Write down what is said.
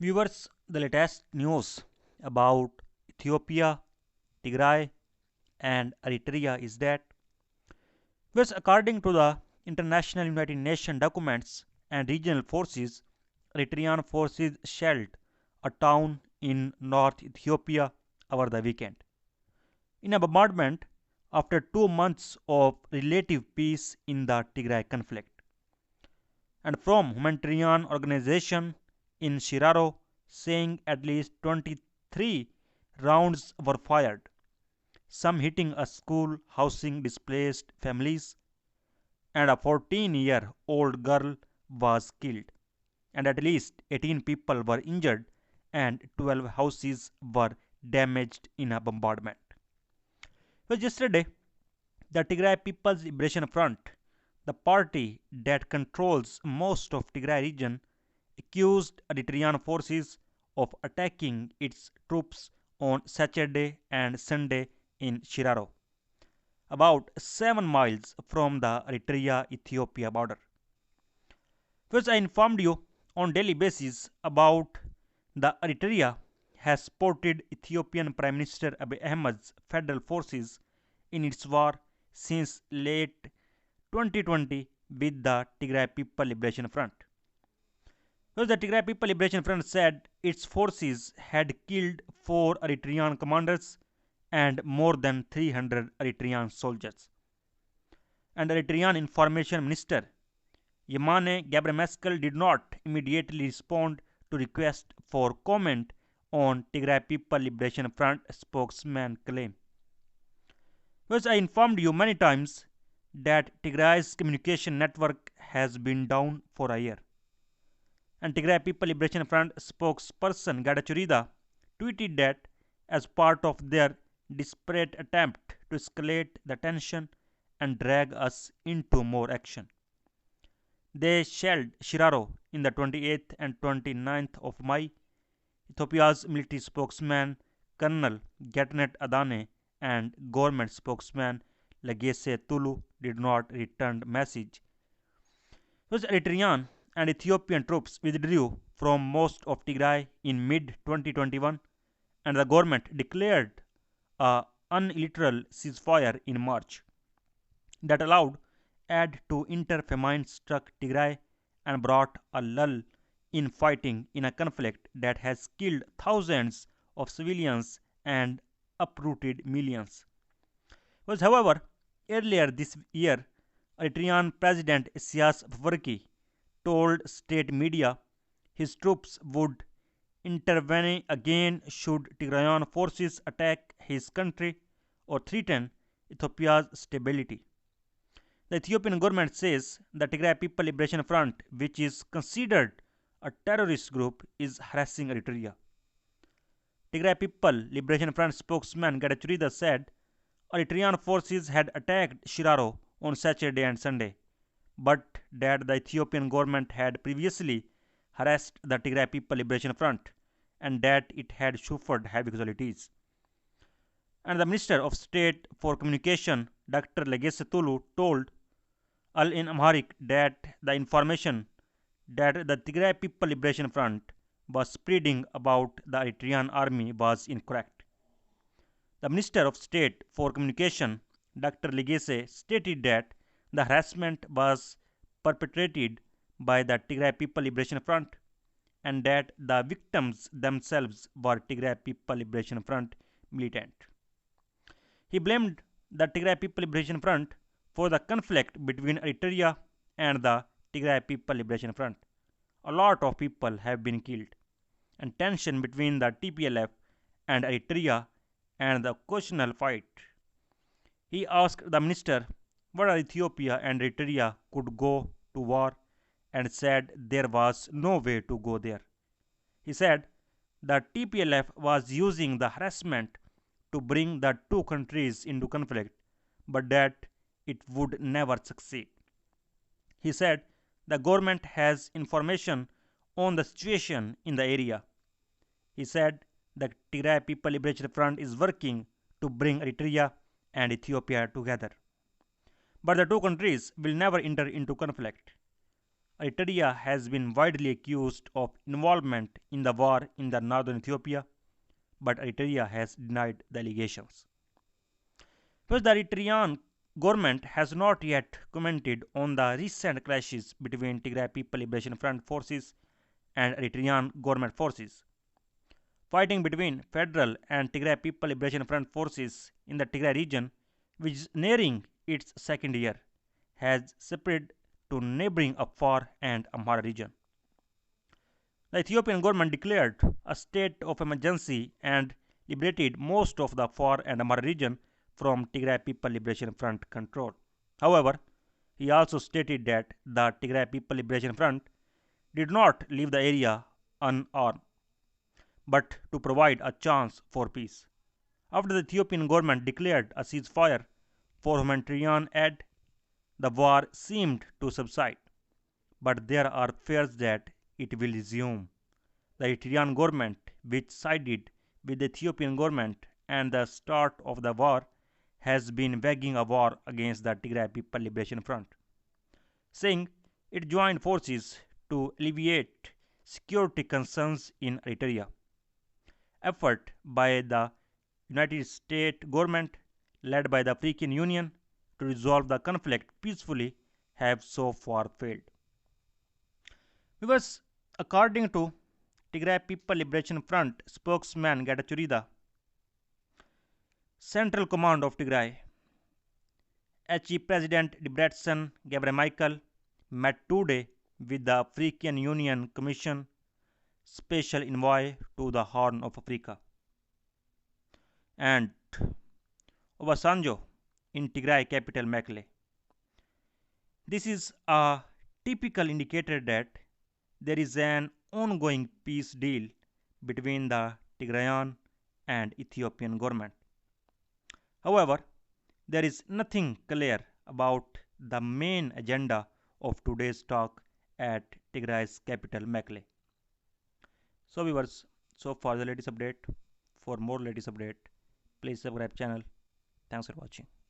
Viewers, the latest news about Ethiopia, Tigray, and Eritrea is that, whereas according to the International United Nations documents and regional forces, Eritrean forces shelled a town in North Ethiopia over the weekend. In a bombardment after 2 months of relative peace in the Tigray conflict. And from humanitarian organization in Shiraro saying at least 23 rounds were fired, some hitting a school housing displaced families, and a 14-year-old girl was killed, and at least 18 people were injured, and 12 houses were damaged in a bombardment. Well, yesterday, the Tigray People's Liberation Front, the party that controls most of Tigray region, accused Eritrean forces of attacking its troops on Saturday and Sunday in Shiraro, about 7 miles from the Eritrea-Ethiopia border. First, I informed you on daily basis about the Eritrea has supported Ethiopian Prime Minister Abiy Ahmed's federal forces in its war since late 2020 with the Tigray People Liberation Front. Thus, the Tigray People Liberation Front said its forces had killed 4 Eritrean commanders and more than 300 Eritrean soldiers. And Eritrean Information Minister Yemane Gebremeskel did not immediately respond to request for comment on Tigray People Liberation Front spokesman claim. Thus, I informed you many times that Tigray's communication network has been down for a year. And Tigray People Liberation Front spokesperson Gadachurida tweeted that as part of their desperate attempt to escalate the tension and drag us into more action, they shelled Shiraro in the 28th and 29th of May. Ethiopia's military spokesman Colonel Getnet Adane and government spokesman Legese Tulu did not return the message. Those Eritrean and Ethiopian troops withdrew from most of Tigray in mid 2021, and the government declared a unilateral ceasefire in March that allowed aid to inter-famine struck Tigray and brought a lull in fighting in a conflict that has killed thousands of civilians and uprooted millions. Was, however, earlier this year, Eritrean President Isaias Afwerki told state media his troops would intervene again should Tigrayan forces attack his country or threaten Ethiopia's stability. The Ethiopian government says the Tigray People Liberation Front, which is considered a terrorist group, is harassing Eritrea. Tigray People Liberation Front spokesman Gadachurida said Eritrean forces had attacked Shiraro on Saturday and Sunday, but that the Ethiopian government had previously harassed the Tigray People Liberation Front and that it had suffered heavy casualties. And the Minister of State for Communication, Dr. Legese Tulu, told Al in Amharic that the information that the Tigray People Liberation Front was spreading about the Eritrean army was incorrect. The Minister of State for Communication, Dr. Legese, stated that the harassment was perpetrated by the Tigray People Liberation Front and that the victims themselves were Tigray People Liberation Front militant. He blamed the Tigray People Liberation Front for the conflict between Eritrea and the Tigray People Liberation Front. A lot of people have been killed, and tension between the TPLF and Eritrea and the occasional fight. He asked the minister whether Ethiopia and Eritrea could go to war and said there was no way to go there. He said the TPLF was using the harassment to bring the two countries into conflict, but that it would never succeed. He said the government has information on the situation in the area. He said the Tigray People Liberation Front is working to bring Eritrea and Ethiopia together. But the two countries will never enter into conflict. Eritrea has been widely accused of involvement in the war in the northern Ethiopia, but Eritrea has denied the allegations. First, the Eritrean government has not yet commented on the recent clashes between Tigray People Liberation Front forces and Eritrean government forces. Fighting between Federal and Tigray People Liberation Front forces in the Tigray region, which is nearing its second year, has spread to neighboring Afar and Amhara region. The Ethiopian government declared a state of emergency and liberated most of the Afar and Amhara region from Tigray People Liberation Front control. However, he also stated that the Tigray People Liberation Front did not leave the area unarmed, but to provide a chance for peace. After the Ethiopian government declared a ceasefire for humanitarian aid, the war seemed to subside, but there are fears that it will resume. The Eritrean government, which sided with the Ethiopian government at the start of the war, has been waging a war against the Tigray People Liberation Front, saying it joined forces to alleviate security concerns in Eritrea. Effort by the United States government, led by the African Union, to resolve the conflict peacefully have so far failed. Because according to Tigray People Liberation Front spokesman Getachew, Central Command of Tigray, HE President Debretsion and met today with the African Union Commission Special Envoy to the Horn of Africa and Obasanjo in Tigray capital Mekelle. This is a typical indicator that there is an ongoing peace deal between the Tigrayan and Ethiopian government. However, there is nothing clear about the main agenda of today's talk at Tigray's capital Mekelle. So viewers, so far the latest update. For more latest update, please subscribe channel. Thanks for watching.